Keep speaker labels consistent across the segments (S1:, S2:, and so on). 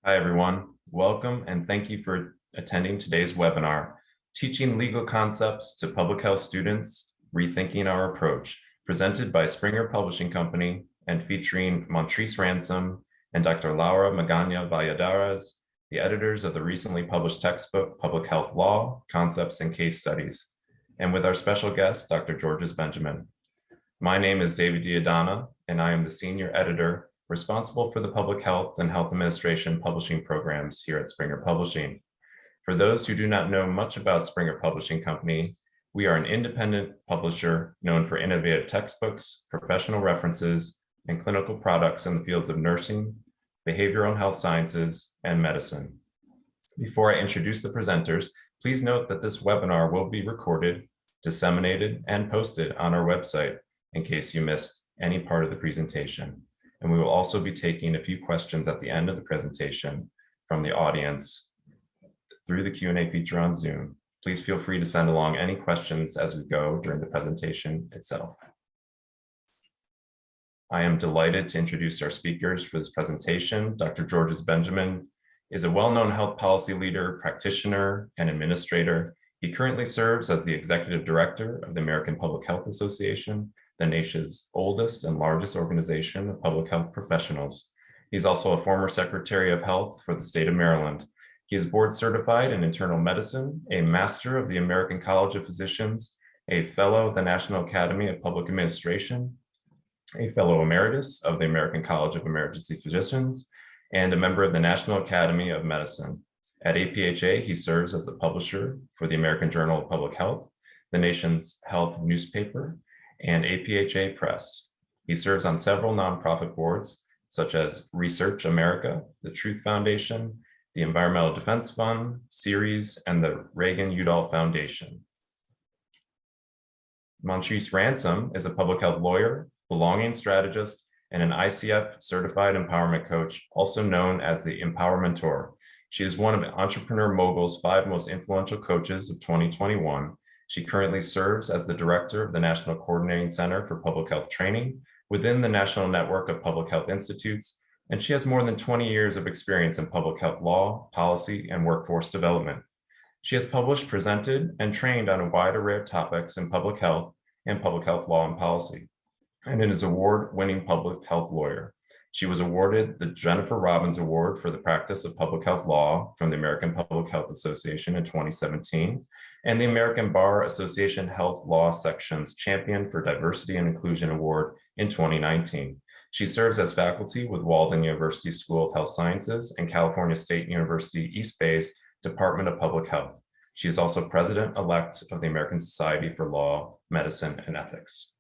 S1: Hi, everyone. Welcome and thank you for attending today's webinar, Teaching Legal Concepts to Public Health Students, Rethinking Our Approach, presented by Springer Publishing Company and featuring Montrese Ransom and Dr. Laura Magana Valladares, the editors of the recently published textbook, Public Health Law, Concepts and Case Studies, and with our special guest, Dr. Georges Benjamin. My name is David Diadana, and I am the senior editor responsible for the Public Health and Health Administration publishing programs here at Springer Publishing. For those who do not know much about Springer Publishing Company, we are an independent publisher known for innovative textbooks, professional references, and clinical products in the fields of nursing, behavioral health sciences, and medicine. Before I introduce the presenters, please note that this webinar will be recorded, disseminated, and posted on our website in case you missed any part of the presentation. And we will also be taking a few questions at the end of the presentation from the audience through the Q&A feature on Zoom. Please feel free to send along any questions as we go during the presentation itself. I am delighted to introduce our speakers for this presentation. Dr. Georges Benjamin is a well-known health policy leader, practitioner, and administrator. He currently serves as the executive director of the American Public Health Association, the nation's oldest and largest organization of public health professionals. He's also a former Secretary of Health for the state of Maryland. He is board certified in internal medicine, a master of the American College of Physicians, a fellow of the National Academy of Public Administration, a fellow emeritus of the American College of Emergency Physicians, and a member of the National Academy of Medicine. At APHA, he serves as the publisher for the American Journal of Public Health, the nation's health newspaper, and APHA Press. He serves on several nonprofit boards, such as Research America, the Truth Foundation, the Environmental Defense Fund, CERES, and the Reagan-Udall Foundation. Montrese Ransom is a public health lawyer, belonging strategist, and an ICF certified empowerment coach, also known as the Empowermentor. She is one of Entrepreneur Mogul's 5 most influential coaches of 2021. She currently serves as the director of the National Coordinating Center for Public Health Training within the National Network of Public Health Institutes, and she has more than 20 years of experience in public health law, policy, and workforce development. She has published, presented, and trained on a wide array of topics in public health and public health law and policy, and is an award-winning public health lawyer. She was awarded the Jennifer Robbins Award for the practice of public health law from the American Public Health Association in 2017, and the American Bar Association Health Law Section's Champion for Diversity and Inclusion Award in 2019. She serves as faculty with Walden University School of Health Sciences and California State University East Bay's Department of Public Health. She is also president-elect of the American Society for Law, Medicine, and Ethics.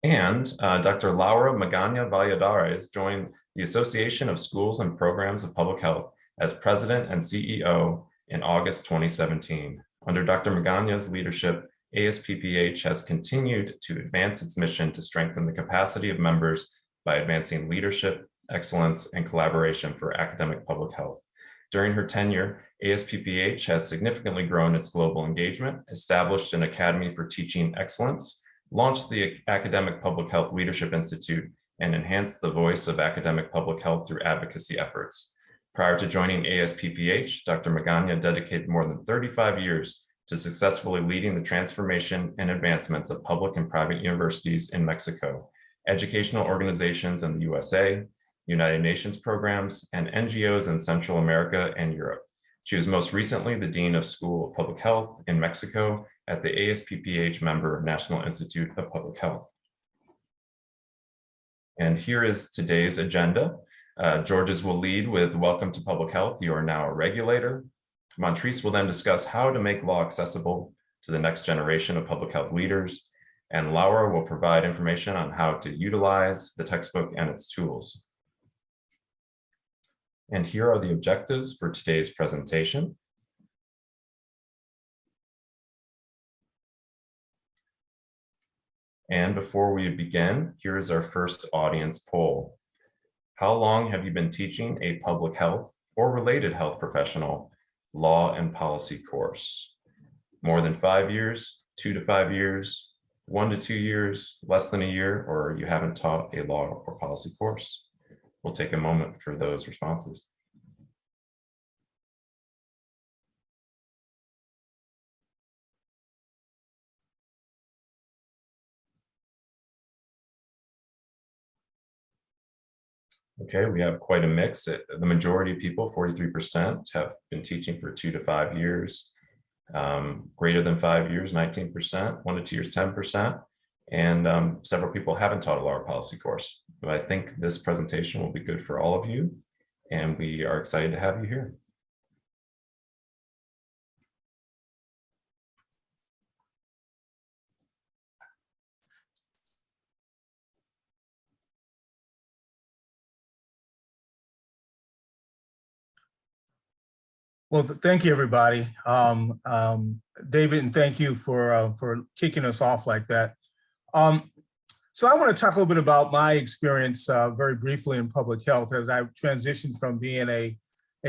S1: And Dr. Laura Magana Valladares joined the Association of Schools and Programs of Public Health as president and CEO in August 2017. Under Dr. Magana's leadership, ASPPH has continued to advance its mission to strengthen the capacity of members by advancing leadership, excellence, and collaboration for academic public health. During her tenure, ASPPH has significantly grown its global engagement, established an Academy for Teaching Excellence, launched the Academic Public Health Leadership Institute, and enhanced the voice of academic public health through advocacy efforts. Prior to joining ASPPH, Dr. Magana dedicated more than 35 years to successfully leading the transformation and advancements of public and private universities in Mexico, educational organizations in the USA, United Nations programs, and NGOs in Central America and Europe. She was most recently the Dean of School of Public Health in Mexico at the ASPPH member National Institute of Public Health. And here is today's agenda. Georges will lead with Welcome to Public Health, You Are Now a Regulator. Montrese will then discuss how to make law accessible to the next generation of public health leaders. And Laura will provide information on how to utilize the textbook and its tools. And here are the objectives for today's presentation. And before we begin, here is our first audience poll. How long have you been teaching a public health or related health professional law and policy course? More than 5 years, 2 to 5 years, 1 to 2 years, less than a year, or you haven't taught a law or policy course? we'll take a moment for those responses. Okay, we have quite a mix. The majority of people, 43%, have been teaching for 2 to 5 years. Greater than 5 years, 19%, 1 to 2 years, 10%. And several people haven't taught a law or policy course. But I think this presentation will be good for all of you. And we are excited to have you here.
S2: Well, thank you, everybody. David, and thank you for kicking us off like that. So I want to talk a little bit about my experience very briefly in public health as I transitioned from being a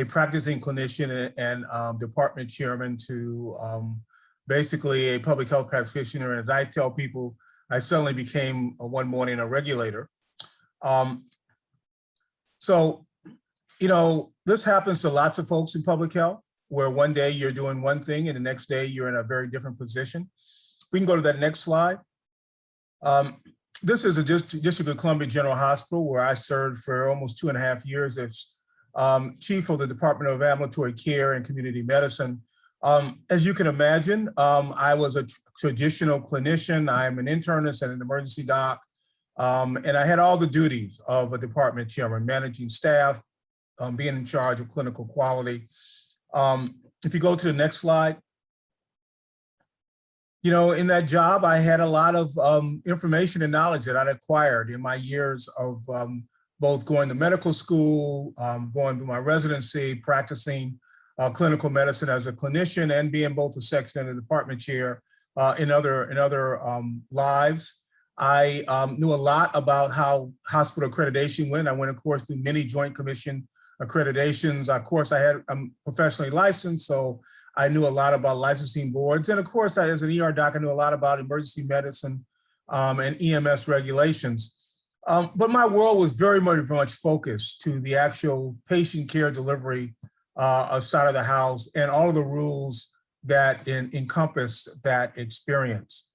S2: practicing clinician and department chairman to basically a public health practitioner. And as I tell people, I suddenly became one morning a regulator. So, you know, this happens to lots of folks in public health, where one day you're doing one thing and the next day you're in a very different position. We can go to that next slide. This is a District of Columbia General Hospital, where I served for almost 2.5 years as chief of the Department of Ambulatory Care and Community Medicine. As you can imagine, I was a traditional clinician. I'm an internist and an emergency doc. And I had all the duties of a department chairman, managing staff, being in charge of clinical quality. If you go to the next slide, you know, in that job, I had a lot of information and knowledge that I'd acquired in my years of both going to medical school, going to my residency, practicing clinical medicine as a clinician, and being both a section and a department chair in other lives. I knew a lot about how hospital accreditation went. I went, of course, through many Joint Commission accreditations. Of course, I'm professionally licensed, so I knew a lot about licensing boards. And of course, as an ER doc, I knew a lot about emergency medicine and EMS regulations. But my world was very much focused to the actual patient care delivery side of the house and all of the rules that encompass that experience.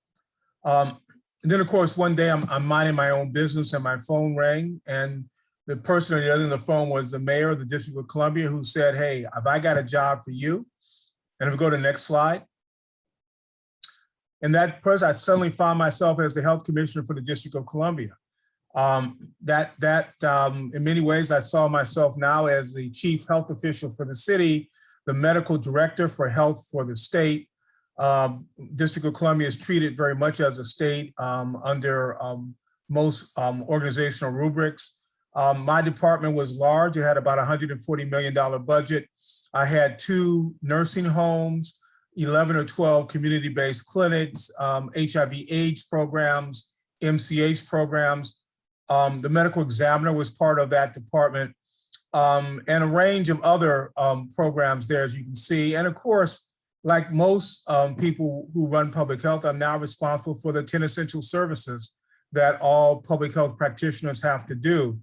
S2: And then, of course, one day I'm minding my own business and my phone rang, and the person on the other end of the phone was the mayor of the District of Columbia, who said, "Hey, have I got a job for you?" And if we go to the next slide. And that person, I suddenly found myself as the health commissioner for the District of Columbia. In many ways, I saw myself now as the chief health official for the city, the medical director for health for the state. District of Columbia is treated very much as a state under most organizational rubrics. My department was large. It had about $140 million budget. I had 2 nursing homes, 11 or 12 community-based clinics, HIV/AIDS programs, MCH programs. The medical examiner was part of that department, and a range of other programs there, as you can see. And of course, like most people who run public health, I'm now responsible for the 10 essential services that all public health practitioners have to do.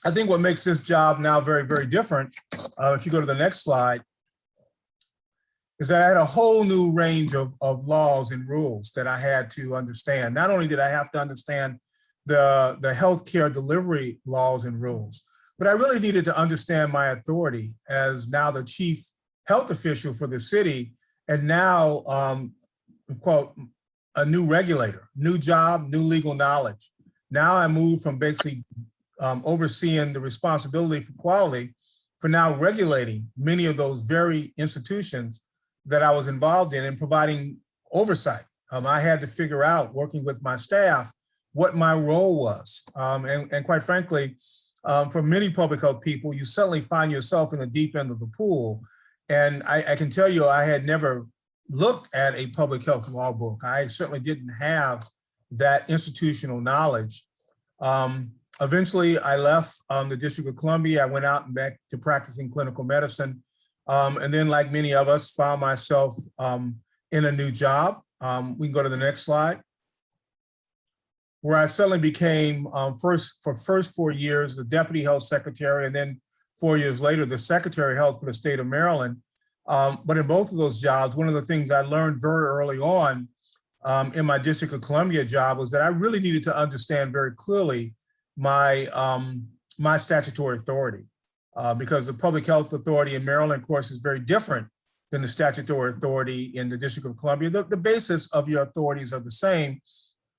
S2: I think what makes this job now very, very different, if you go to the next slide, is that I had a whole new range of laws and rules that I had to understand. Not only did I have to understand the healthcare delivery laws and rules, but I really needed to understand my authority as now the chief health official for the city, and now, quote, a new regulator, new job, new legal knowledge. Now I moved from basically overseeing the responsibility for quality for now regulating many of those very institutions that I was involved in and providing oversight. I had to figure out, working with my staff, what my role was. And quite frankly, for many public health people, you suddenly find yourself in the deep end of the pool. And I can tell you, I had never looked at a public health law book. I certainly didn't have that institutional knowledge. Eventually, I left the District of Columbia. I went out and back to practicing clinical medicine. And then, like many of us, found myself in a new job. We can go to the next slide. where I suddenly became for first 4 years, the Deputy Health Secretary, and then 4 years later, the Secretary of Health for the state of Maryland. But in both of those jobs, one of the things I learned very early on in my District of Columbia job was that I really needed to understand very clearly my statutory authority, because the Public Health Authority in Maryland, of course, is very different than the statutory authority in the District of Columbia. The basis of your authorities are the same,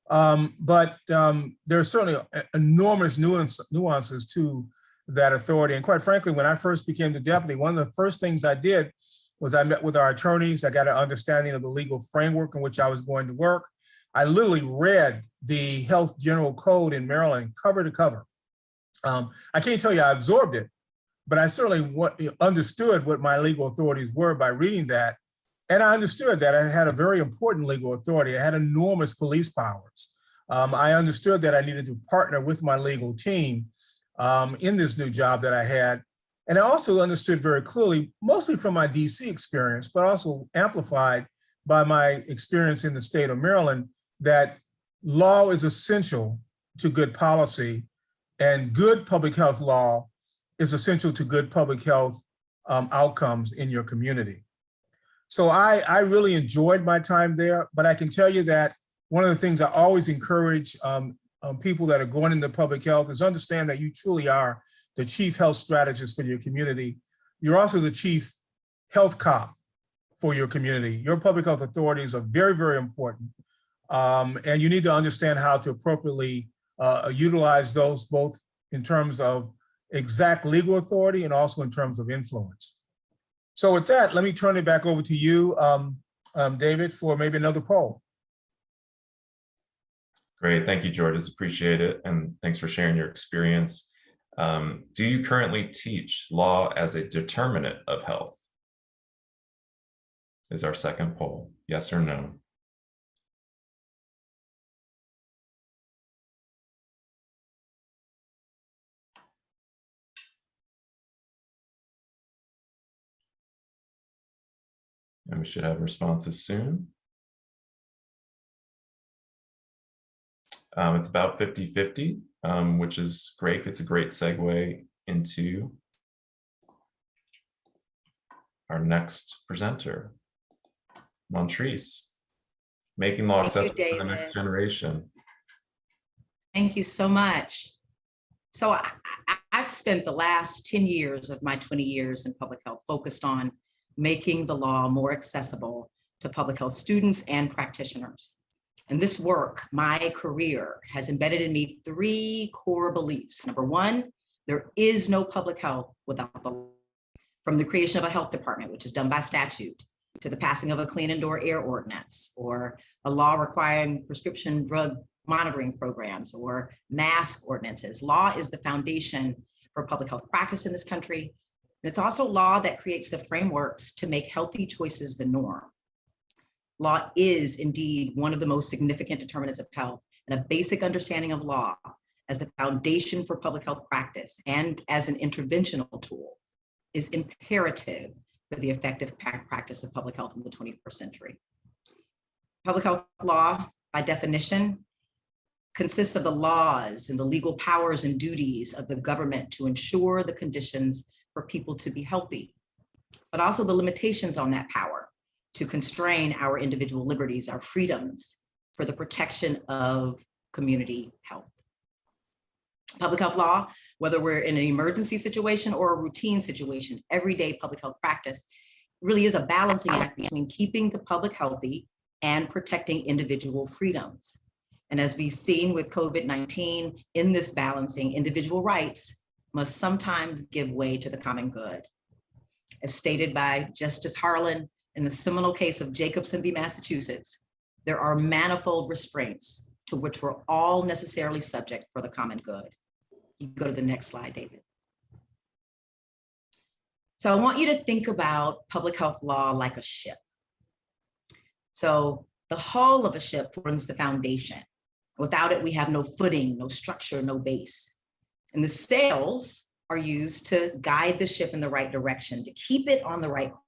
S2: but there are certainly enormous nuances to that authority. And quite frankly, when I first became the deputy, one of the first things I did was I met with our attorneys. I got an understanding of the legal framework in which I was going to work. I literally read the Health General Code in Maryland cover to cover. I can't tell you I absorbed it, but I certainly understood what my legal authorities were by reading that. And I understood that I had a very important legal authority. I had enormous police powers. I understood that I needed to partner with my legal team in this new job that I had. And I also understood very clearly, mostly from my DC experience, but also amplified by my experience in the state of Maryland, that law is essential to good policy, and good public health law is essential to good public health outcomes in your community. So I really enjoyed my time there, but I can tell you that one of the things I always encourage people that are going into public health is understand that you truly are the chief health strategist for your community. You're also the chief health cop for your community. Your public health authorities are very, very important. And you need to understand how to appropriately utilize those, both in terms of exact legal authority and also in terms of influence. So with that, let me turn it back over to you, David, for maybe another poll.
S1: Great, thank you, Georges, appreciate it. And thanks for sharing your experience. Do you currently teach law as a determinant of health? Is our second poll, yes or no? And we should have responses soon. It's about 50-50, which is great. It's a great segue into our next presenter, Montrese, making law accessible for the next generation.
S3: Thank you so much. So I've spent the last 10 years of my 20 years in public health focused on making the law more accessible to public health students and practitioners. And this work, my career, has embedded in me 3 core beliefs. Number 1, there is no public health without the law. From the creation of a health department, which is done by statute, to the passing of a clean indoor air ordinance, or a law requiring prescription drug monitoring programs, or mask ordinances. Law is the foundation for public health practice in this country. And it's also law that creates the frameworks to make healthy choices the norm. Law is indeed one of the most significant determinants of health, and a basic understanding of law as the foundation for public health practice and as an interventional tool is imperative for the effective practice of public health in the 21st century. Public health law, by definition, consists of the laws and the legal powers and duties of the government to ensure the conditions for people to be healthy, but also the limitations on that power to constrain our individual liberties, our freedoms, for the protection of community health. Public health law, whether we're in an emergency situation or a routine situation, everyday public health practice really is a balancing act between keeping the public healthy and protecting individual freedoms. And as we've seen with COVID-19, in this balancing, individual rights must sometimes give way to the common good. As stated by Justice Harlan in the seminal case of Jacobson v. Massachusetts, there are manifold restraints to which we're all necessarily subject for the common good. You can go to the next slide, David. So I want you to think about public health law like a ship. So the hull of a ship forms the foundation. Without it, we have no footing, no structure, no base. And the sails are used to guide the ship in the right direction, to keep it on the right course.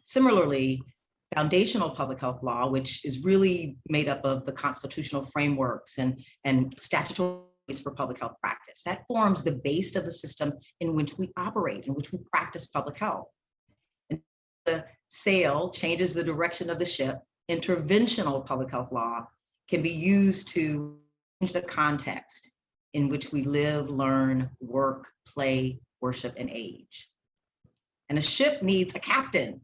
S3: Similarly, Foundational public health law, which is really made up of the constitutional frameworks and statutory for public health practice. That forms the base of the system in which we operate, in which we practice public health. And the sail changes the direction of the ship. Interventional public health law can be used to change the context in which we live, learn, work, play, worship, and age. And a ship needs a captain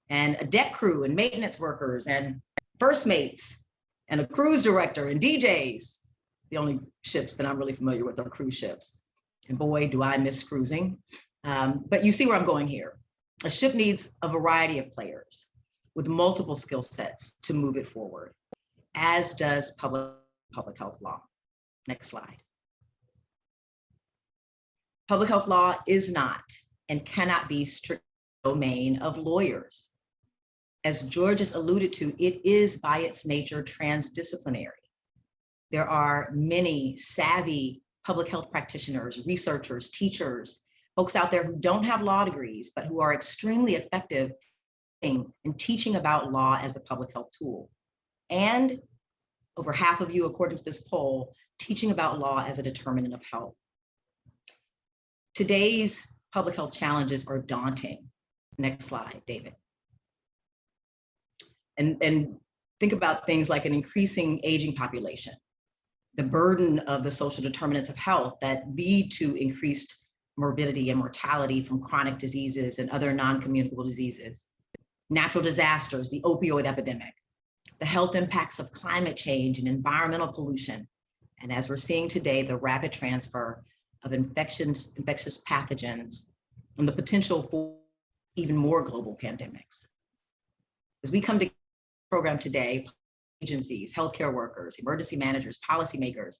S3: and a deck crew and maintenance workers and first mates and a cruise director and DJs. The only ships that I'm really familiar with are cruise ships. And boy, do I miss cruising. But you see where I'm going here. A ship needs a variety of players with multiple skill sets to move it forward, as does public health law. Next slide. Public health law is not and cannot be strict domain of lawyers. As George has alluded to, it is by its nature transdisciplinary. There are many savvy public health practitioners, researchers, teachers, folks out there who don't have law degrees, but who are extremely effective in teaching about law as a public health tool. And over half of you, according to this poll, teaching about law as a determinant of health. Today's public health challenges are daunting. Next slide, David. And think about things like an increasing aging population, the burden of the social determinants of health that lead to increased morbidity and mortality from chronic diseases and other non-communicable diseases, natural disasters, the opioid epidemic, the health impacts of climate change and environmental pollution, and as we're seeing today, the rapid transfer of infectious pathogens and the potential for even more global pandemics. As we come to the program today, agencies, healthcare workers, emergency managers, policymakers,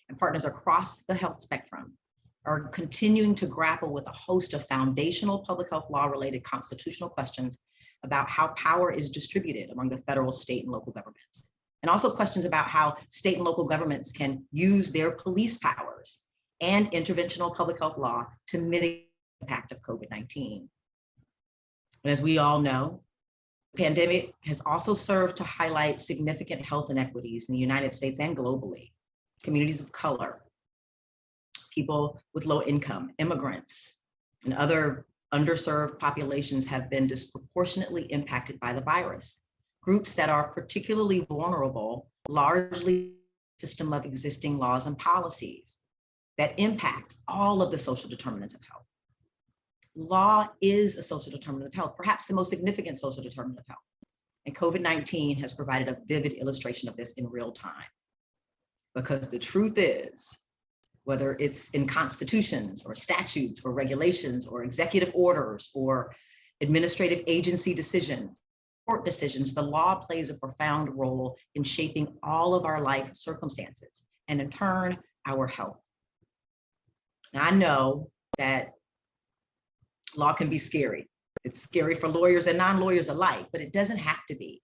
S3: and partners across the health spectrum are continuing to grapple with a host of foundational public health law related constitutional questions about how power is distributed among the federal, state, and local governments. And also questions about how state and local governments can use their police powers and interventional public health law to mitigate the impact of COVID-19. And as we all know, the pandemic has also served to highlight significant health inequities in the United States and globally. Communities of color, people with low income, immigrants, and other underserved populations have been disproportionately impacted by the virus. Groups that are particularly vulnerable, largely system of existing laws and policies that impact all of the social determinants of health. Law is a social determinant of health, perhaps the most significant social determinant of health. And COVID-19 has provided a vivid illustration of this in real time. Because the truth is, whether it's in constitutions or statutes or regulations or executive orders or administrative agency decisions, court decisions, the law plays a profound role in shaping all of our life circumstances and in turn, our health. Now I know that law can be scary. It's scary for lawyers and non-lawyers alike, but it doesn't have to be.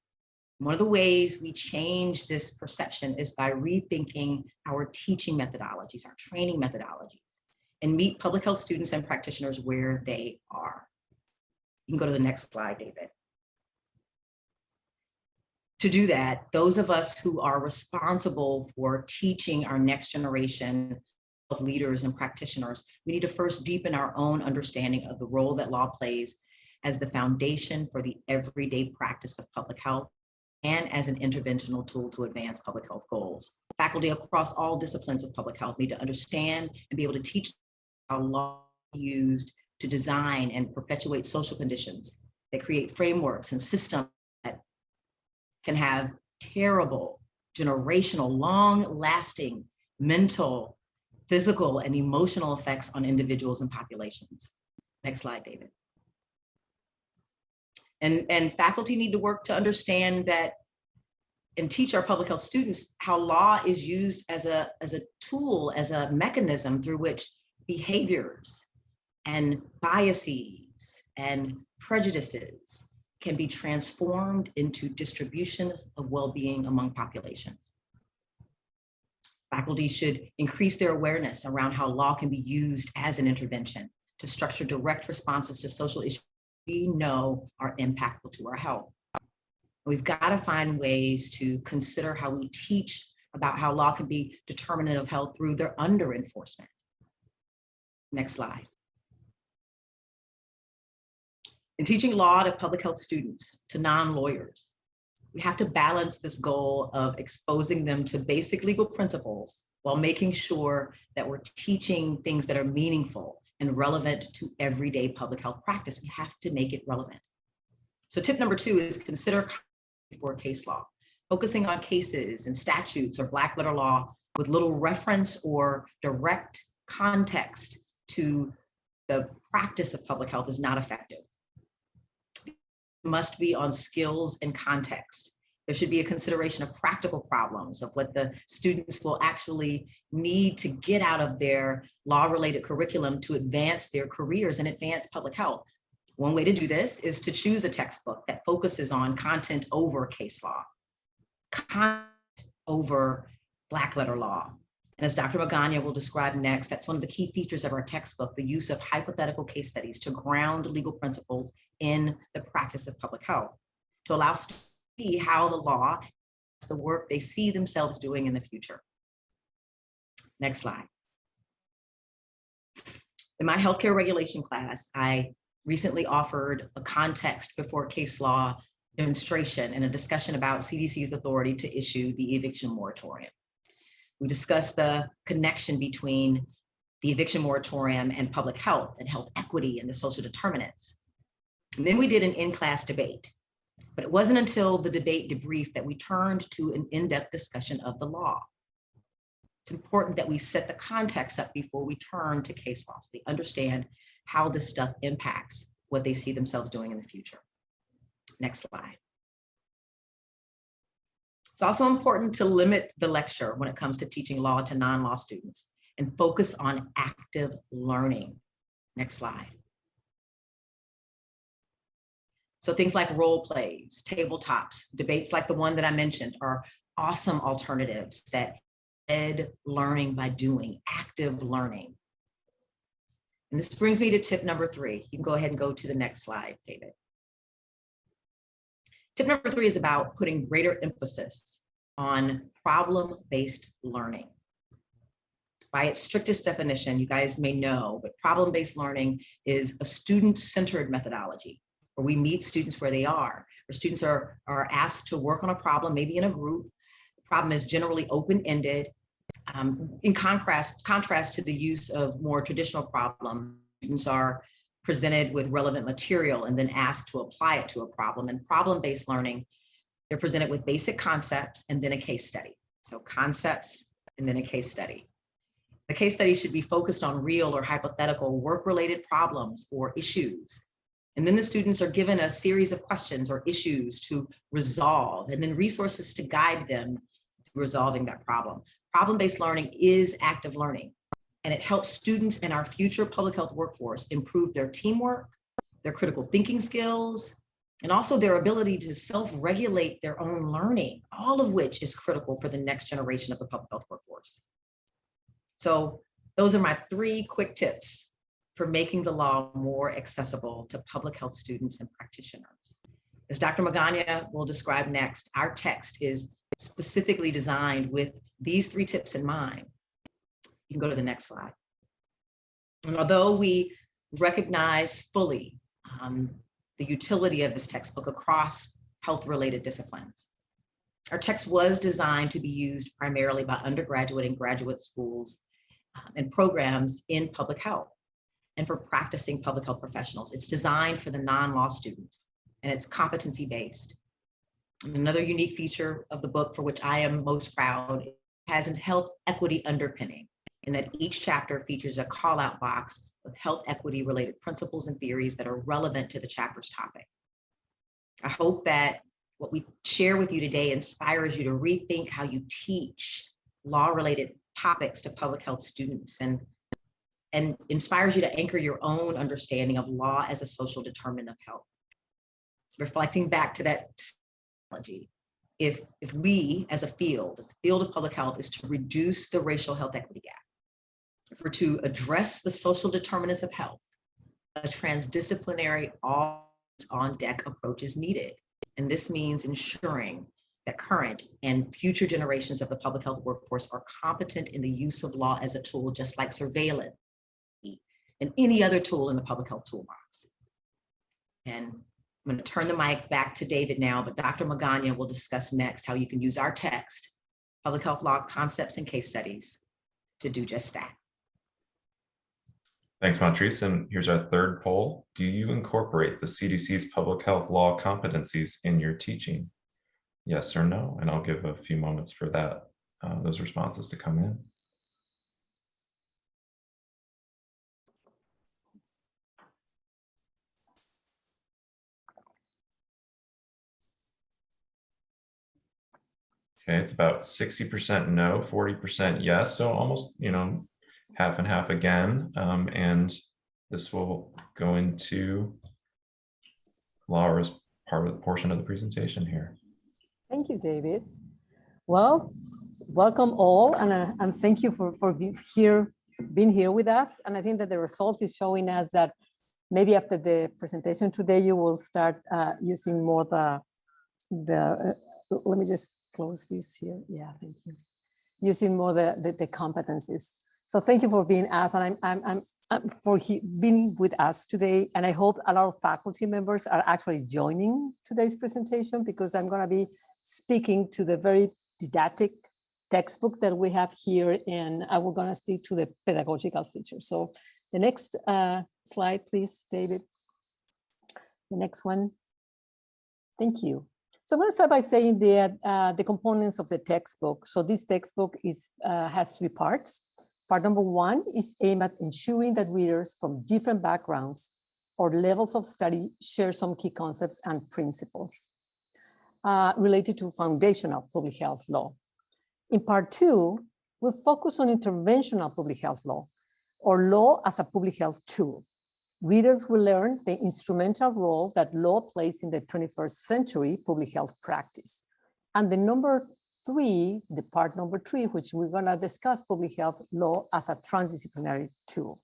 S3: One of the ways we change this perception is by rethinking our teaching methodologies, our training methodologies, and meet public health students and practitioners where they are. You can go to the next slide, David. To do that, those of us who are responsible for teaching our next generation of leaders and practitioners, we need to first deepen our own understanding of the role that law plays as the foundation for the everyday practice of public health and as an interventional tool to advance public health goals. Faculty across all disciplines of public health need to understand and be able to teach how law is used to design and perpetuate social conditions that create frameworks and systems that can have terrible, generational, long-lasting mental, physical, and emotional effects on individuals and populations. Next slide, David. And faculty need to work to understand that and teach our public health students how law is used as a tool, as a mechanism through which behaviors and biases and prejudices can be transformed into distribution of well-being among populations. Faculty should increase their awareness around how law can be used as an intervention to structure direct responses to social issues we know are impactful to our health. We've got to find ways to consider how we teach about how law can be determinative of health through their under enforcement. Next slide. In teaching law to public health students, to non-lawyers, we have to balance this goal of exposing them to basic legal principles while making sure that we're teaching things that are meaningful and relevant to everyday public health practice. We have to make it relevant. So tip number 2 is consider before case law, focusing on cases and statutes or black letter law with little reference or direct context to the practice of public health is not effective. It must be on skills and context. There should be a consideration of practical problems of what the students will actually need to get out of their law-related curriculum to advance their careers and advance public health. One way to do this is to choose a textbook that focuses on content over case law, content over black letter law. And as Dr. Magana will describe next, that's one of the key features of our textbook, the use of hypothetical case studies to ground legal principles in the practice of public health, to allow students to see how the law is the work they see themselves doing in the future. Next slide. In my healthcare regulation class, I recently offered a context before case law demonstration and a discussion about CDC's authority to issue the eviction moratorium. We discussed the connection between the eviction moratorium and public health and health equity and the social determinants. And then we did an in-class debate, but it wasn't until the debate debrief that we turned to an in-depth discussion of the law. It's important that we set the context up before we turn to case law, so they understand how this stuff impacts what they see themselves doing in the future. Next slide. It's also important to limit the lecture when it comes to teaching law to non-law students and focus on active learning. Next slide. So things like role plays, tabletops, debates like the one that I mentioned are awesome alternatives that ed learning by doing, active learning. And this brings me to tip number 3. You can go ahead and go to the next slide, David. Tip number 3 is about putting greater emphasis on problem-based learning. By its strictest definition, you guys may know, but problem-based learning is a student-centered methodology where we meet students where they are, where students are asked to work on a problem, maybe in a group. The problem is generally open-ended. In contrast to the use of more traditional problems, students are presented with relevant material and then asked to apply it to a problem. And problem-based learning, they're presented with basic concepts and then a case study. So concepts and then a case study. The case study should be focused on real or hypothetical work-related problems or issues. And then the students are given a series of questions or issues to resolve, and then resources to guide them to resolving that problem. Problem-based learning is active learning, and it helps students in our future public health workforce improve their teamwork, their critical thinking skills, and also their ability to self-regulate their own learning, all of which is critical for the next generation of the public health workforce. So those are my 3 quick tips for making the law more accessible to public health students and practitioners. As Dr. Magana will describe next, our text is specifically designed with these 3 tips in mind. You can go to the next slide. And although we recognize fully the utility of this textbook across health-related disciplines, our text was designed to be used primarily by undergraduate and graduate schools and programs in public health and for practicing public health professionals. It's designed for the non-law students, and it's competency-based. Another unique feature of the book for which I am most proud has a health equity underpinning, in that each chapter features a call-out box with health equity related principles and theories that are relevant to the chapter's topic. I hope that what we share with you today inspires you to rethink how you teach law-related topics to public health students and inspires you to anchor your own understanding of law as a social determinant of health. Reflecting back to that analogy, if we as the field of public health is to reduce the racial health equity gap, if we're to address the social determinants of health, a transdisciplinary all-on-deck approach is needed. And this means ensuring that current and future generations of the public health workforce are competent in the use of law as a tool, just like surveillance and any other tool in the public health toolbox. And I'm going to turn the mic back to David now, but Dr. Magana will discuss next how you can use our text, Public Health Law Concepts and Case Studies, to do just that.
S1: Thanks, Montrese. And here's our third poll. Do you incorporate the CDC's public health law competencies in your teaching? Yes or no? And I'll give a few moments for that, those responses to come in. Okay, it's about 60% no, 40% yes. So almost, half and half again. And this will go into Laura's portion of the presentation here.
S4: Thank you, David. Well, welcome all, and thank you for being here with us. And I think that the result is showing us that maybe after the presentation today, you will start using more let me just close this here. Yeah, thank you. Using more the competencies. So thank you for being us, and I'm being with us today. And I hope a lot of faculty members are actually joining today's presentation, because I'm going to be speaking to the very didactic textbook that we have here, and we're going to speak to the pedagogical features. So the next slide, please, David. The next one. Thank you. So I'm going to start by saying that the components of the textbook. So this textbook has 3 parts. Part number 1 is aimed at ensuring that readers from different backgrounds or levels of study share some key concepts and principles related to foundational public health law. In part 2, we'll focus on interventional public health law, or law as a public health tool. Readers will learn the instrumental role that law plays in the 21st century public health practice. And the part number 3, which we're going to discuss public health law as a transdisciplinary tool.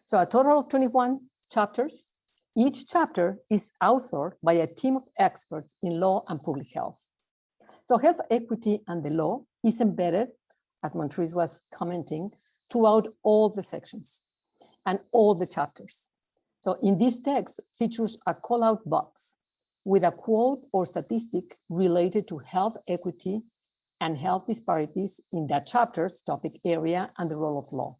S4: So a total of 21 chapters. Each chapter is authored by a team of experts in law and public health. So health equity and the law is embedded, as Montrese was commenting, throughout all the sections and all the chapters. So in this text features a call-out box with a quote or statistic related to health equity and health disparities in that chapter's topic area and the role of law.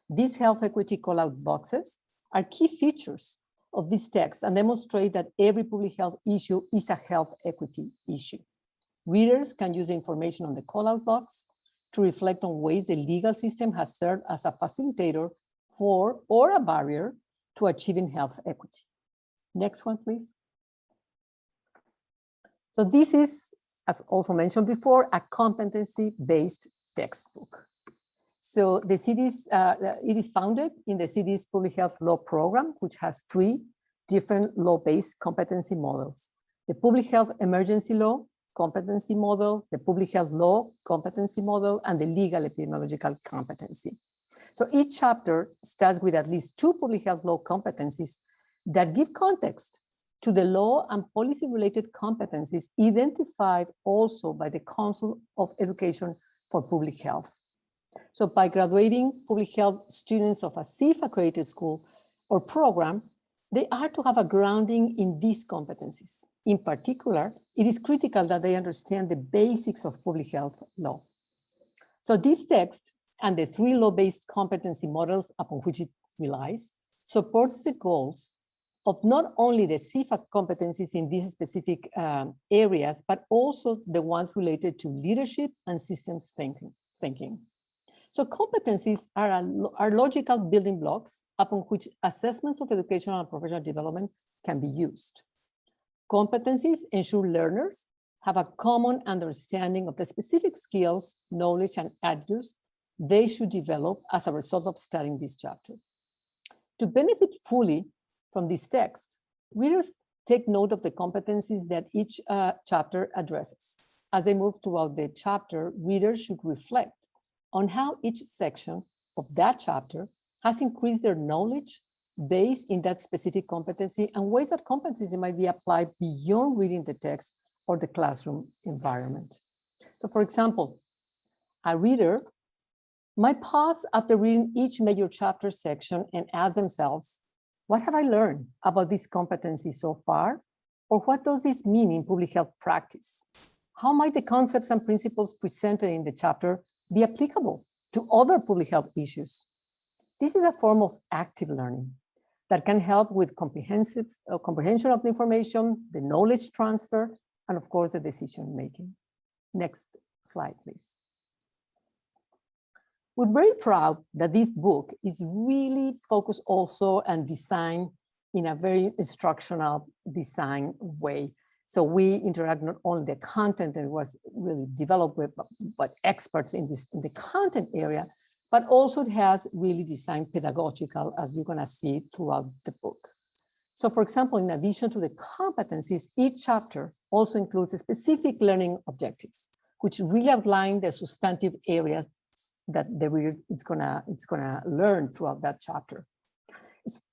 S4: These health equity call-out boxes are key features of this text and demonstrate that every public health issue is a health equity issue. Readers can use the information on the call-out box to reflect on ways the legal system has served as a facilitator for or a barrier to achieving health equity. Next one, please. So this is, as also mentioned before, a competency-based textbook. So the CD's, it is founded in the CD's Public Health Law Program, which has 3 different law-based competency models: the Public Health Emergency Law Competency Model, the Public Health Law Competency Model, and the Legal Epidemiological Competency. So each chapter starts with at least 2 public health law competencies that give context to the law and policy-related competencies identified also by the Council of Education for Public Health. So by graduating public health students of a CIF-accredited school or program, they are to have a grounding in these competencies. In particular, it is critical that they understand the basics of public health law. So this text and the 3 law-based competency models upon which it relies supports the goals of not only the CIFA competencies in these specific areas, but also the ones related to leadership and systems thinking. So competencies are logical building blocks upon which assessments of educational and professional development can be used. Competencies ensure learners have a common understanding of the specific skills, knowledge, and attitudes they should develop as a result of studying this chapter. To benefit fully from this text, readers take note of the competencies that each chapter addresses. As they move throughout the chapter, readers should reflect on how each section of that chapter has increased their knowledge based in that specific competency and ways that competency might be applied beyond reading the text or the classroom environment. So for example, a reader might pause after reading each major chapter section and ask themselves, what have I learned about this competency so far? Or what does this mean in public health practice? How might the concepts and principles presented in the chapter be applicable to other public health issues? This is a form of active learning that can help with comprehension of the information, the knowledge transfer, and of course, the decision making. Next slide, please. We're very proud that this book is really focused also and designed in a very instructional design way. So we interact not only the content that was really developed with, but experts in the content area, but also it has really designed pedagogical, as you're gonna see throughout the book. So for example, in addition to the competencies, each chapter also includes specific learning objectives, which really outline the substantive areas that the reader is gonna learn throughout that chapter.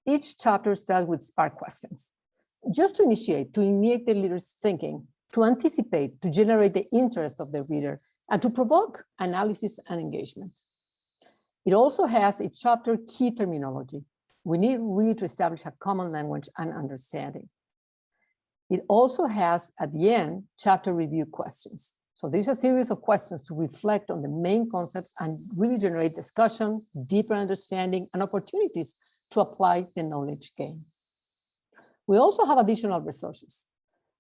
S4: Each chapter starts with spark questions, just to initiate the reader's thinking, to anticipate, to generate the interest of the reader, and to provoke analysis and engagement. It also has a chapter key terminology. We need really to establish a common language and understanding. It also has, at the end, chapter review questions. So there's a series of questions to reflect on the main concepts and really generate discussion, deeper understanding, and opportunities to apply the knowledge gained. We also have additional resources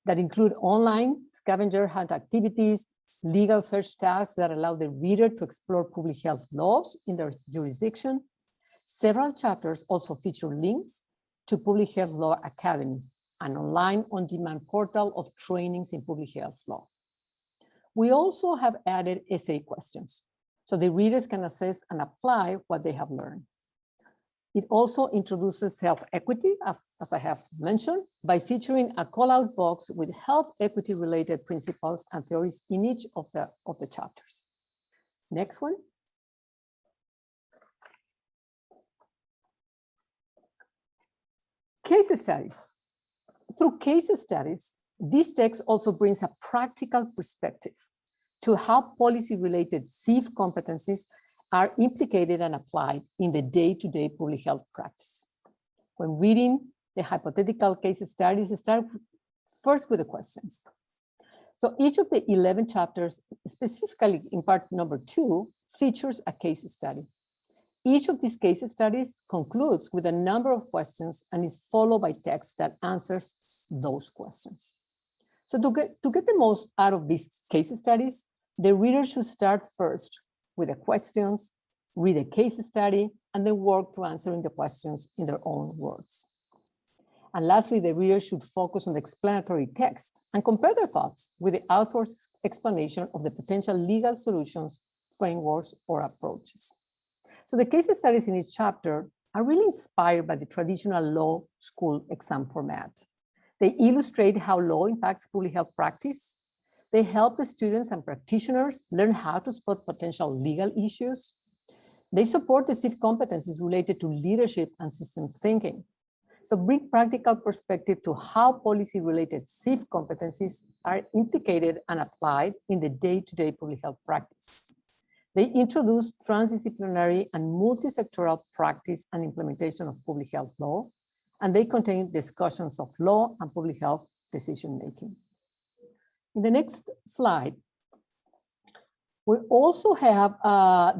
S4: that include online scavenger hunt activities, legal search tasks that allow the reader to explore public health laws in their jurisdiction. Several chapters also feature links to Public Health Law Academy, an online on-demand portal of trainings in public health law. We also have added essay questions, so the readers can assess and apply what they have learned. It also introduces health equity, as I have mentioned, by featuring a call-out box with health equity-related principles and theories in each of the chapters. Next one. Case studies. Through case studies, this text also brings a practical perspective to how policy-related CIF competencies are implicated and applied in the day-to-day public health practice. When reading the hypothetical case studies, start first with the questions. So each of the 11 chapters, specifically in part number 2, features a case study. Each of these case studies concludes with a number of questions and is followed by text that answers those questions. So to get the most out of these case studies, the reader should start first with the questions, read a case study, and then work to answering the questions in their own words. And lastly, the reader should focus on the explanatory text and compare their thoughts with the author's explanation of the potential legal solutions, frameworks, or approaches. So the case studies in each chapter are really inspired by the traditional law school exam format. They illustrate how law impacts public health practice. They help the students and practitioners learn how to spot potential legal issues. They support the CIF competencies related to leadership and systems thinking. So bring practical perspective to how policy-related CIF competencies are implicated and applied in the day-to-day public health practice. They introduce transdisciplinary and multi-sectoral practice and implementation of public health law, and they contain discussions of law and public health decision-making. In the next slide, we also have,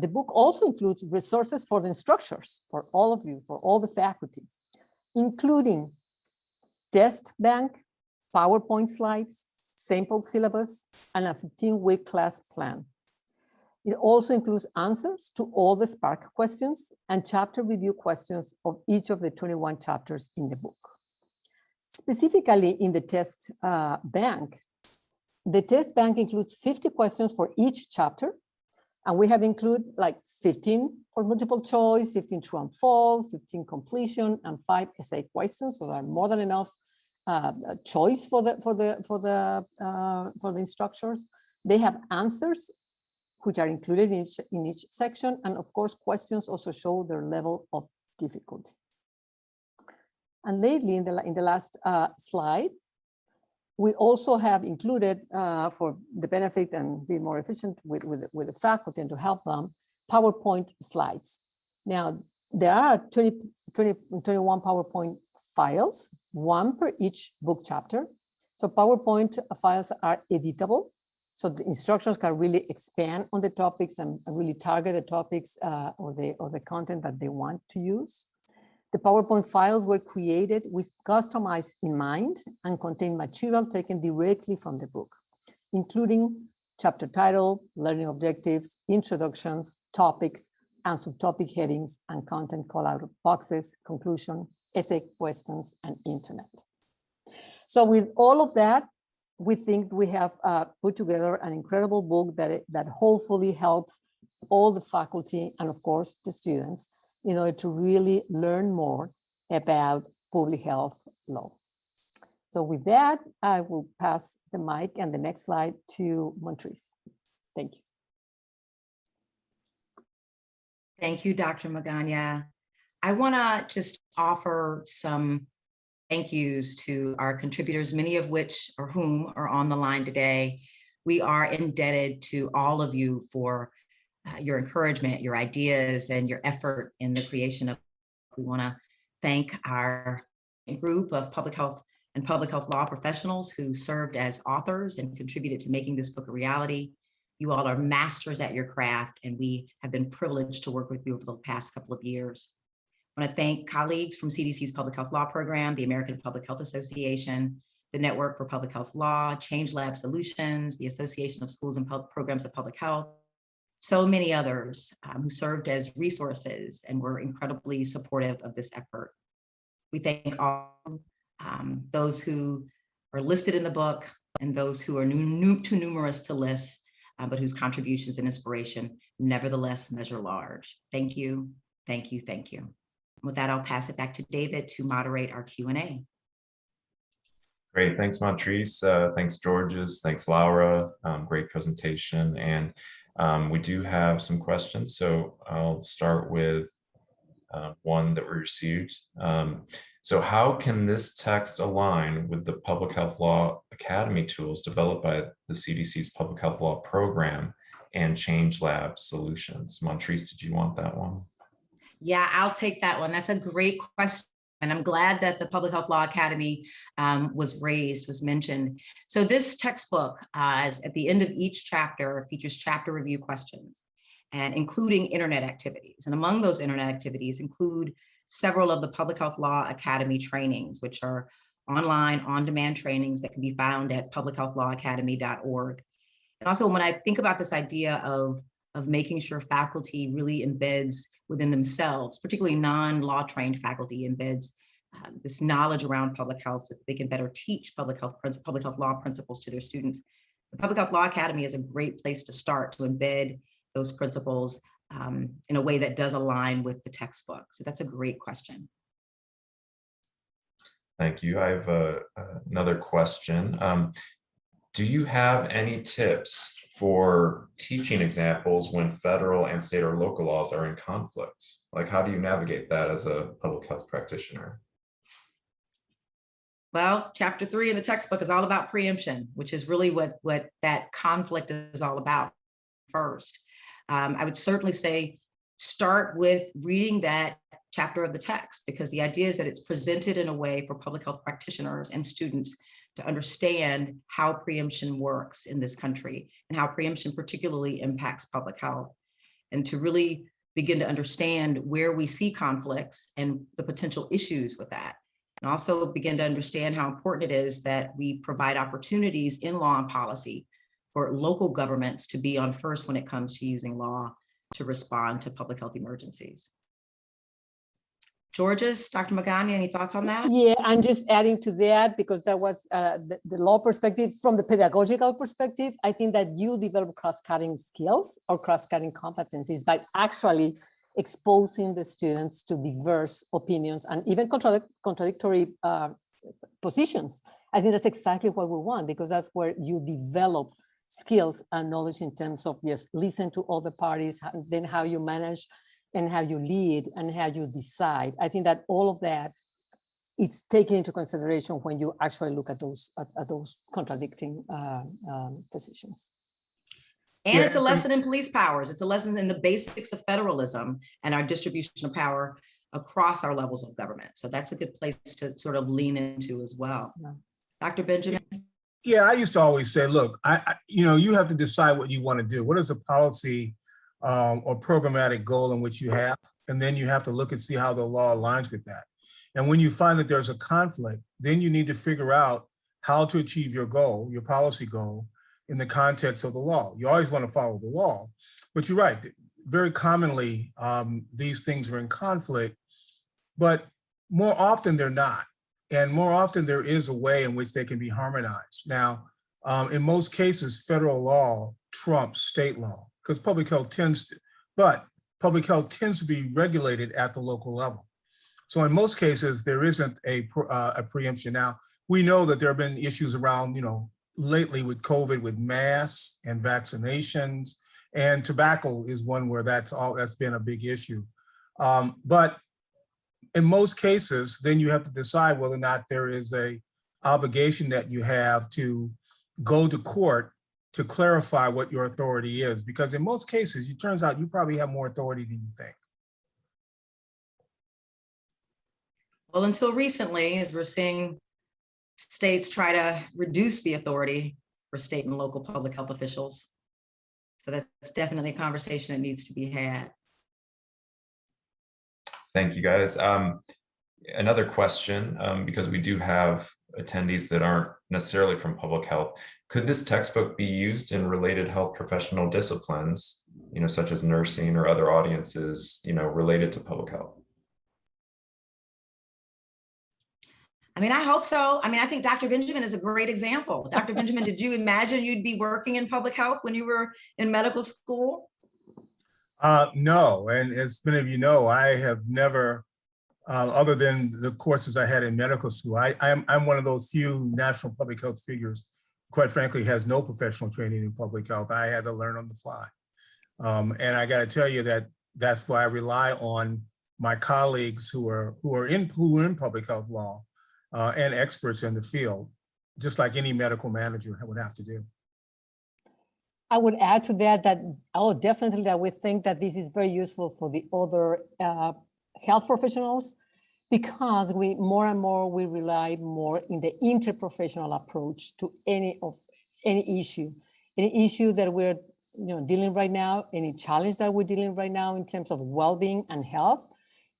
S4: the book also includes resources for the instructors, for all of you, for all the faculty, including test bank, PowerPoint slides, sample syllabus, and a 15-week class plan. It also includes answers to all the Spark questions and chapter review questions of each of the 21 chapters in the book. Specifically in the test bank includes 50 questions for each chapter, and we have included like 15 for multiple choice, 15 true and false, 15 completion, and 5 essay questions. So there are more than enough choice for the instructors. They have answers which are included in each section, and of course, questions also show their level of difficulty. And lately, in the last slide, we also have included, for the benefit and be more efficient with the faculty and to help them, PowerPoint slides. Now, there are 21 PowerPoint files, one per each book chapter. So PowerPoint files are editable. So the instructions can really expand on the topics and really target the topics or the content that they want to use. The PowerPoint files were created with customized in mind and contain material taken directly from the book, including chapter title, learning objectives, introductions, topics, and subtopic headings and content call-out boxes, conclusion, essay questions, and internet. So with all of that, we think we have put together an incredible book that hopefully helps all the faculty and of course the students in order to really learn more about public health law. So with that, I will pass the mic and the next slide to Montrese. Thank you.
S3: Thank you, Dr. Magana. I want to just offer some thank yous to our contributors, many of which or whom are on the line today. We are indebted to all of you for your encouragement, your ideas, and your effort in the creation of. We want to thank our group of public health and public health law professionals who served as authors and contributed to making this book a reality. You all are masters at your craft, and we have been privileged to work with you over the past couple of years. I want to thank colleagues from CDC's Public Health Law Program, the American Public Health Association, the Network for Public Health Law, Change Lab Solutions, the Association of Schools and Programs of Public Health, so many others who served as resources and were incredibly supportive of this effort. We thank all those who are listed in the book and those who are too numerous to list, but whose contributions and inspiration nevertheless measure large. Thank you, thank you, thank you. With that, I'll pass it back to David to moderate our Q&A.
S1: Great, thanks Montrese, thanks Georges, thanks Laura, great presentation. And we do have some questions, so I'll start with one that we received. So how can this text align with the Public Health Law Academy tools developed by the CDC's Public Health Law Program and Change Lab Solutions? Montrese, did you want that one?
S3: Yeah, I'll take that one. That's a great question. And I'm glad that the Public Health Law Academy was mentioned. So this textbook, at the end of each chapter, features chapter review questions, and including internet activities. And among those internet activities include several of the Public Health Law Academy trainings, which are online, on-demand trainings that can be found at publichealthlawacademy.org. And also, when I think about this idea of making sure faculty really embeds within themselves, particularly non-law trained faculty embeds this knowledge around public health so that they can better teach public health law principles to their students. The Public Health Law Academy is a great place to start to embed those principles in a way that does align with the textbook. So that's a great question.
S1: Thank you. I have another question. Do you have any tips for teaching examples when federal and state or local laws are in conflict? Like, how do you navigate that as a public health practitioner?
S3: Well, chapter 3 of the textbook is all about preemption, which is really what that conflict is all about first. I would certainly say start with reading that chapter of the text, because the idea is that it's presented in a way for public health practitioners and students to understand how preemption works in this country and how preemption particularly impacts public health, and to really begin to understand where we see conflicts and the potential issues with that. And also begin to understand how important it is that we provide opportunities in law and policy for local governments to be on first when it comes to using law to respond to public health emergencies. Georges, Dr. Magana, any thoughts on that?
S4: Yeah, I'm just adding to that because that was the law perspective. From the pedagogical perspective, I think that you develop cross-cutting skills or cross-cutting competencies by actually exposing the students to diverse opinions and even contradictory positions. I think that's exactly what we want, because that's where you develop skills and knowledge in terms of just listen to all the parties, then how you manage and how you lead and how you decide. I think that all of that it's taken into consideration when you actually look at those contradicting positions.
S3: And
S2: Yeah,
S3: it's a lesson in police powers. It's a lesson in the basics of federalism and our distribution of power across our levels of government. So that's a good place to sort of lean into as well.
S4: Yeah.
S3: Dr. Benjamin?
S2: Yeah, I used to always say, look, you have to decide what you want to do. What is the policy or programmatic goal in which you have? And then you have to look and see how the law aligns with that. And when you find that there's a conflict, then you need to figure out how to achieve your goal, your policy goal, in the context of the law. You always want to follow the law, but you're right. Very commonly, these things are in conflict, but more often they're not. And more often there is a way in which they can be harmonized. Now, in most cases, federal law trumps state law because public health tends to be regulated at the local level. So in most cases, there isn't a preemption. Now, we know that there have been issues around, lately with COVID, with masks and vaccinations, and tobacco is one where that's been a big issue. But in most cases, then you have to decide whether or not there is a obligation that you have to go to court to clarify what your authority is. Because in most cases, it turns out you probably have more authority than you think.
S3: Well, until recently, as we're seeing states try to reduce the authority for state and local public health officials. So that's definitely a conversation that needs to be had.
S1: Thank you, guys. Another question, because we do have attendees that aren't necessarily from public health. Could this textbook be used in related health professional disciplines, such as nursing or other audiences, related to public health?
S3: I mean, I hope so. I mean, I think Dr. Benjamin is a great example. Dr. Benjamin, did you imagine you'd be working in public health when you were in medical school?
S2: No, and as many of you know, I have never, other than the courses I had in medical school, I'm one of those few national public health figures, quite frankly, has no professional training in public health. I had to learn on the fly. And I got to tell you that's why I rely on my colleagues who are in public health law and experts in the field, just like any medical manager would have to do.
S4: I would add to that definitely that we think that this is very useful for the other health professionals, because more and more we rely more in the interprofessional approach to any issue that we're dealing right now, any challenge that we're dealing right now in terms of well-being and health.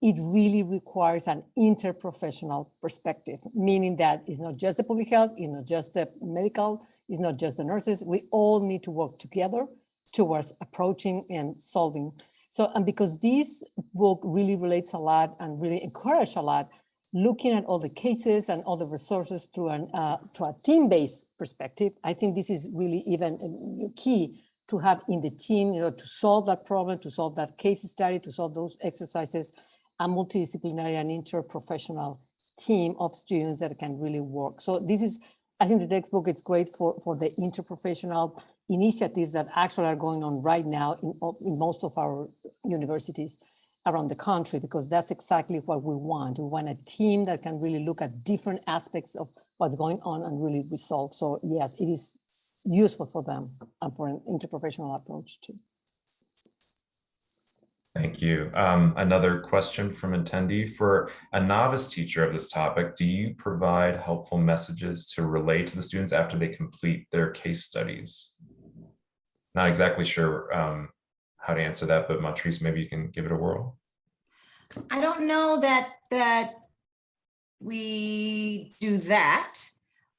S4: It really requires an interprofessional perspective, meaning that it's not just the public health, it's not just the medical, it's not just the nurses. We all need to work together towards approaching and solving. So, and because this book really relates a lot and really encourage a lot, looking at all the cases and all the resources through a team-based perspective, I think this is really even key to have in the team, to solve that problem, to solve that case study, to solve those exercises, a multidisciplinary and interprofessional team of students that can really work. So I think the textbook is great for the interprofessional initiatives that actually are going on right now in most of our universities around the country, because that's exactly what we want. We want a team that can really look at different aspects of what's going on and really resolve. So yes, it is useful for them and for an interprofessional approach too.
S1: Thank you. Another question from attendee: for a novice teacher of this topic, do you provide helpful messages to relay to the students after they complete their case studies? Not exactly sure how to answer that, but Montrese, maybe you can give it a whirl.
S3: I don't know that we do that,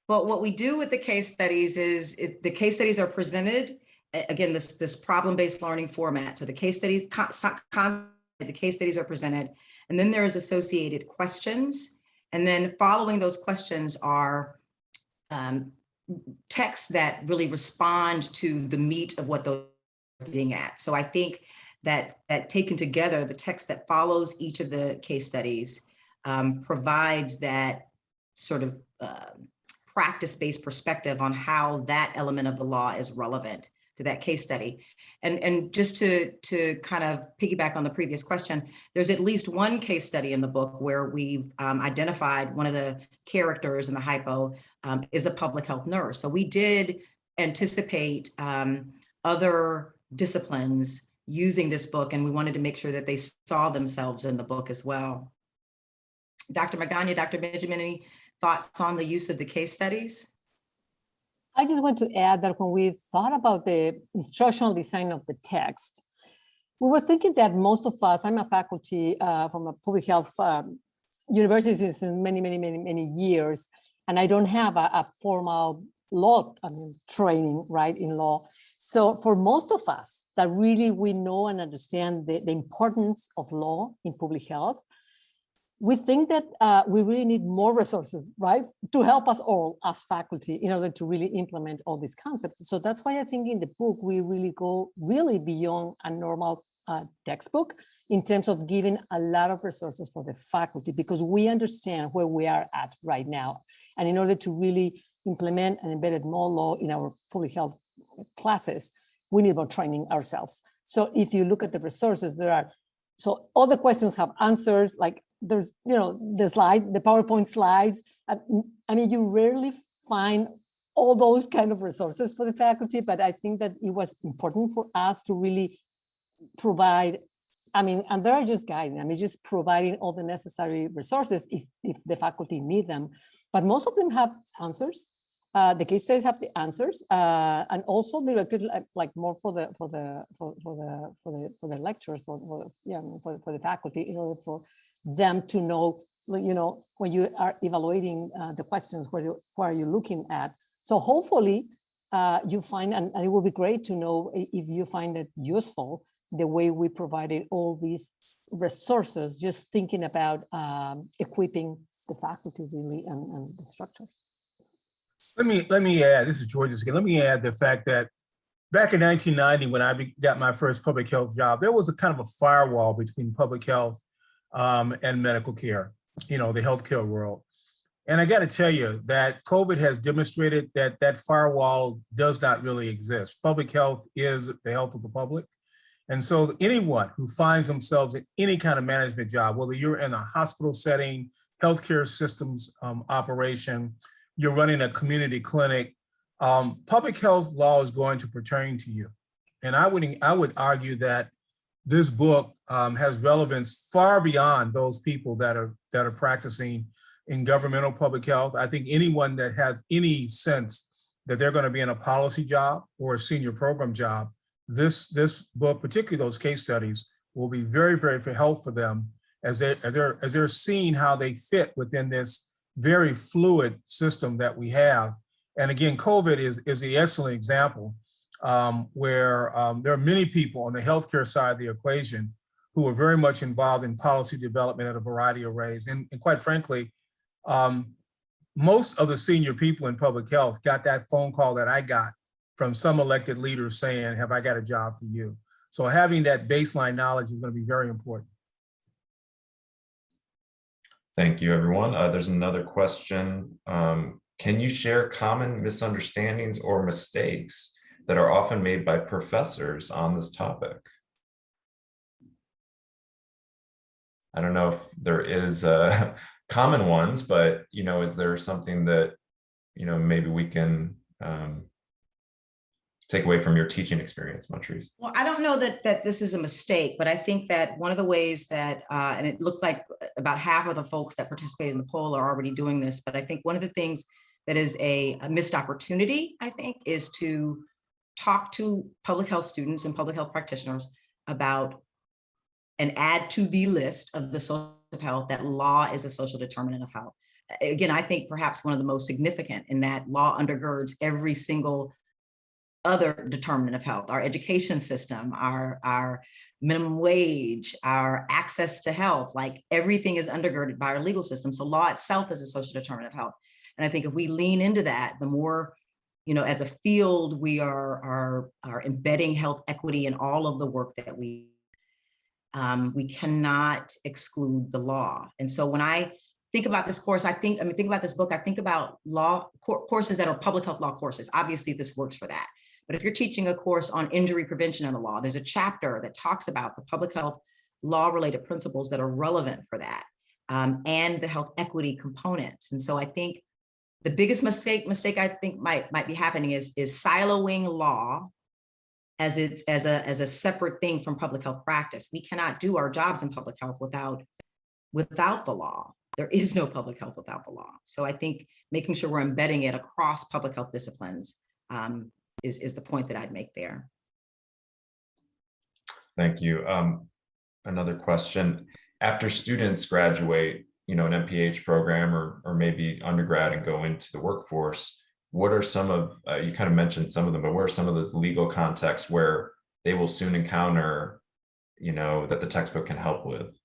S3: but what we do with the case studies is the case studies are presented. Again, this problem-based learning format. So the case studies are presented, and then there's associated questions. And then following those questions are texts that really respond to the meat of what they're getting at. So I think that taken together, the text that follows each of the case studies provides that sort of practice-based perspective on how that element of the law is relevant that case study. And just to kind of piggyback on the previous question, there's at least one case study in the book where we've identified one of the characters in the hypo is a public health nurse. So we did anticipate other disciplines using this book, and we wanted to make sure that they saw themselves in the book as well. Dr. Magana, Dr. Benjamin, any thoughts on the use of the case studies?
S4: I just want to add that when we thought about the instructional design of the text, we were thinking that most of us, I'm a faculty from a public health university since many years, and I don't have a formal law training, right, in law. So for most of us that really we know and understand the importance of law in public health, we think that we really need more resources, right, to help us all as faculty in order to really implement all these concepts. So that's why I think in the book, we really go really beyond a normal textbook in terms of giving a lot of resources for the faculty, because we understand where we are at right now. And in order to really implement and embedded more law in our public health classes, we need more training ourselves. So if you look at the resources, so all the questions have answers, like there's, the PowerPoint slides. I mean, you rarely find all those kind of resources for the faculty, but I think that it was important for us to really provide, and they're just guiding, just providing all the necessary resources if the faculty need them. But most of them have answers. The case studies have the answers, and also directed like more for the lecturers, for the faculty, in order for them to know, when you are evaluating the questions, what are you looking at? So hopefully you find, and it will be great to know if you find it useful, the way we provided all these resources, just thinking about equipping the faculty really and the instructors.
S2: Let me add, this is George again. Let me add the fact that back in 1990, when I got my first public health job, there was a kind of a firewall between public health and medical care, the healthcare world. And I got to tell you that COVID has demonstrated that that firewall does not really exist. Public health is the health of the public. And so anyone who finds themselves in any kind of management job, whether you're in a hospital setting, healthcare systems operation, you're running a community clinic, public health law is going to pertain to you. And I would argue that this book has relevance far beyond those people that are practicing in governmental public health. I think anyone that has any sense that they're going to be in a policy job or a senior program job, this book, particularly those case studies, will be very, very helpful for them as they're seeing how they fit within this very fluid system that we have. And again, COVID is the excellent example where there are many people on the healthcare side of the equation who are very much involved in policy development at a variety of ways. And quite frankly, most of the senior people in public health got that phone call that I got from some elected leaders saying, have I got a job for you? So having that baseline knowledge is going to be very important.
S1: Thank you, everyone. There's another question. Can you share common misunderstandings or mistakes that are often made by professors on this topic? I don't know if there is common ones, but is there something that maybe we can take away from your teaching experience, Montrese?
S3: Well, I don't know that this is a mistake, but I think that one of the ways that, and it looks like about half of the folks that participated in the poll are already doing this, but I think one of the things that is a missed opportunity, I think, is to talk to public health students and public health practitioners about and add to the list of the social of health that law is a social determinant of health. Again, I think perhaps one of the most significant in that law undergirds every single other determinant of health, our education system, our minimum wage, our access to health, like everything is undergirded by our legal system. So law itself is a social determinant of health. And I think if we lean into that, the more, as a field, we are embedding health equity in all of the work that we cannot exclude the law. And so when I think about this course, think about this book, I think about law courses that are public health law courses. Obviously this works for that. But if you're teaching a course on injury prevention in the law, there's a chapter that talks about the public health law related principles that are relevant for that, and the health equity components. And so I think the biggest mistake I think might be happening is siloing law as a separate thing from public health practice. We cannot do our jobs in public health without the law. There is no public health without the law. So I think making sure we're embedding it across public health disciplines is the point that I'd make there.
S1: Thank you. Another question. After students graduate, an MPH program or maybe undergrad and go into the workforce, what are some of, you kind of mentioned some of them, but what are some of those legal contexts where they will soon encounter, that the textbook can help with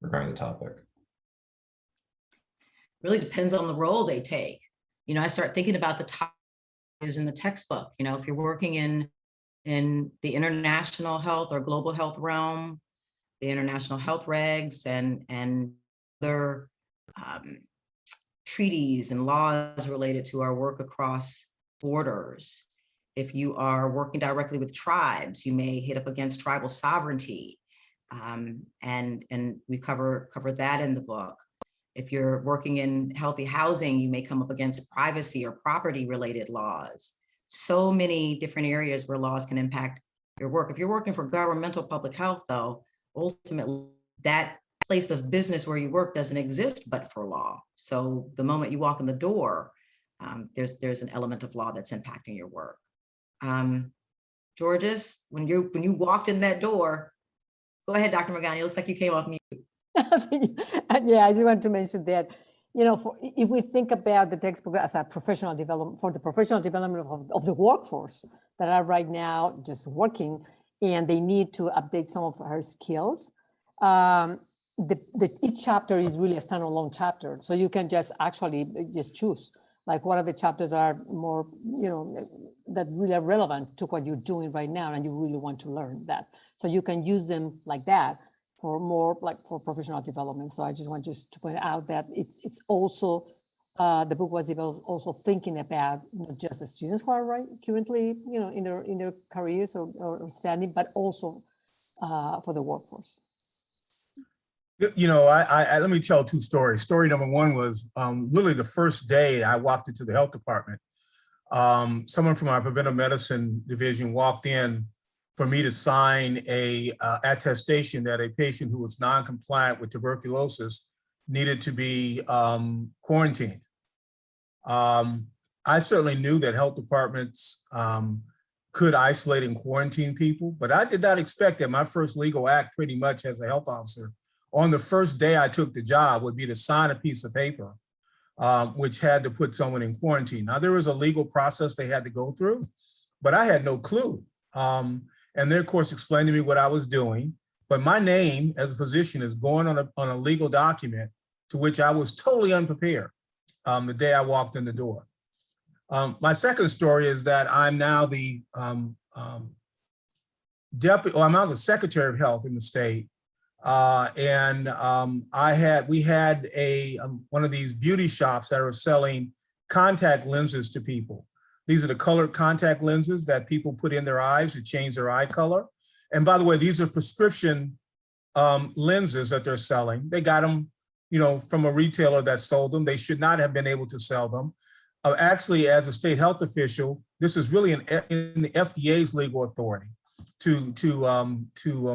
S1: regarding the topic?
S3: Really depends on the role they take. I start thinking about the topic is in the textbook. If you're working in the international health or global health realm, the international health regs and other treaties and laws related to our work across borders. If you are working directly with tribes, you may hit up against tribal sovereignty, and we cover that in the book. If you're working in healthy housing, you may come up against privacy or property related laws. So many different areas where laws can impact your work. If you're working for governmental public health, though, ultimately that place of business where you work doesn't exist but for law. So the moment you walk in the door, there's an element of law that's impacting your work. Georges, when you walked in that door, go ahead, Dr. Magani. It looks like you came off mute.
S4: Yeah, I just want to mention that, if we think about the textbook as a professional development for the professional development of the workforce that are right now just working and they need to update some of her skills, each chapter is really a standalone chapter. So you can just actually just choose like what are the chapters that are more, that really are relevant to what you're doing right now and you really want to learn that. So you can use them like that for more like for professional development. So I just want to point out that it's also, the book was developed also thinking about not just the students who are currently, in their careers or studying, but also for the workforce.
S2: Let me tell two stories. Story number one was really the first day I walked into the health department. Someone from our preventive medicine division walked in for me to sign a attestation that a patient who was non-compliant with tuberculosis needed to be quarantined. I certainly knew that health departments could isolate and quarantine people, but I did not expect that my first legal act pretty much as a health officer on the first day I took the job would be to sign a piece of paper, which had to put someone in quarantine. Now there was a legal process they had to go through, but I had no clue. And they of course explained to me what I was doing, but my name as a physician is going on a legal document to which I was totally unprepared the day I walked in the door. My second story is that I'm now the I'm now the Secretary of Health in the state. We had one of these beauty shops that are selling contact lenses to people. These are the colored contact lenses that people put in their eyes to change their eye color. And by the way, these are prescription lenses that they're selling. They got them, from a retailer that sold them. They should not have been able to sell them. Actually, as a state health official, this is really in the FDA's legal authority to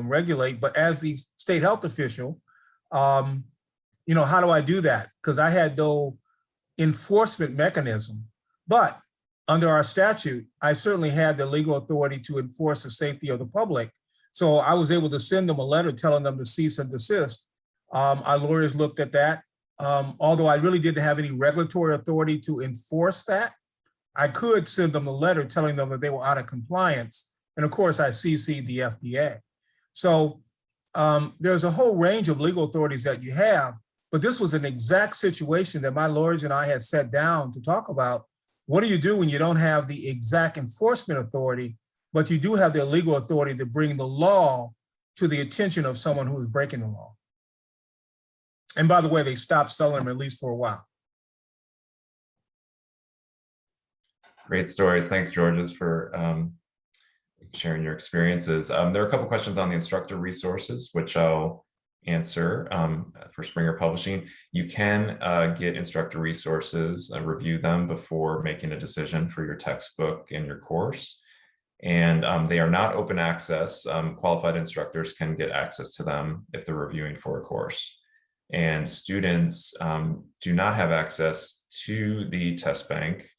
S2: regulate. But as the state health official, how do I do that? Because I had no enforcement mechanism. But under our statute, I certainly had the legal authority to enforce the safety of the public. So I was able to send them a letter telling them to cease and desist. Our lawyers looked at that. Although I really didn't have any regulatory authority to enforce that, I could send them a letter telling them that they were out of compliance. And of course, I CC'd the FDA. So there's a whole range of legal authorities that you have, but this was an exact situation that my lawyers and I had sat down to talk about. What do you do when you don't have the exact enforcement authority, but you do have the legal authority to bring the law to the attention of someone who is breaking the law? And by the way, they stopped selling them at least for a while.
S1: Great stories. Thanks, Georges, for sharing your experiences. There are a couple questions on the instructor resources, which I'll answer for Springer Publishing. You can get instructor resources and review them before making a decision for your textbook and your course. And they are not open access. Qualified instructors can get access to them if they're reviewing for a course. And students do not have access to the test bank.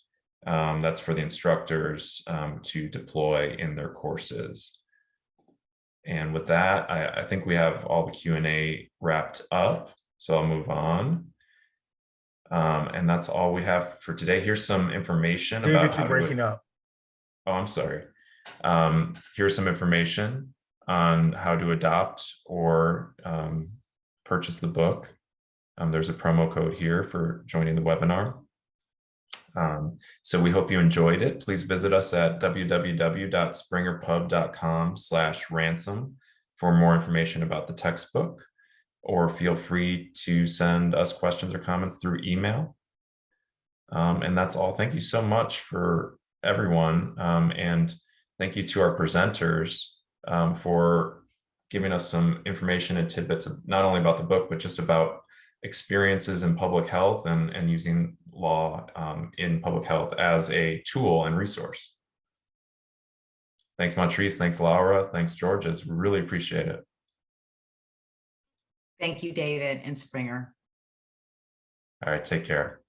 S1: That's for the instructors to deploy in their courses. And with that, I think we have all the Q&A wrapped up. So I'll move on. And that's all we have for today. Here's some information
S2: David,
S1: about
S2: you're breaking up.
S1: Oh, I'm sorry. Here's some information on how to adopt or purchase the book. There's a promo code here for joining the webinar. So we hope you enjoyed it. Please visit us at www.springerpub.com/ransom for more information about the textbook, or feel free to send us questions or comments through email. And that's all. Thank you so much for everyone. And thank you to our presenters for giving us some information and tidbits, not only about the book, but just about experiences in public health and using law in public health as a tool and resource. Thanks, Montrese. Thanks, Laura. Thanks, Georges. Really appreciate it.
S3: Thank you, David and Springer.
S1: All right, take care.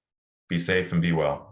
S1: Be safe and be well.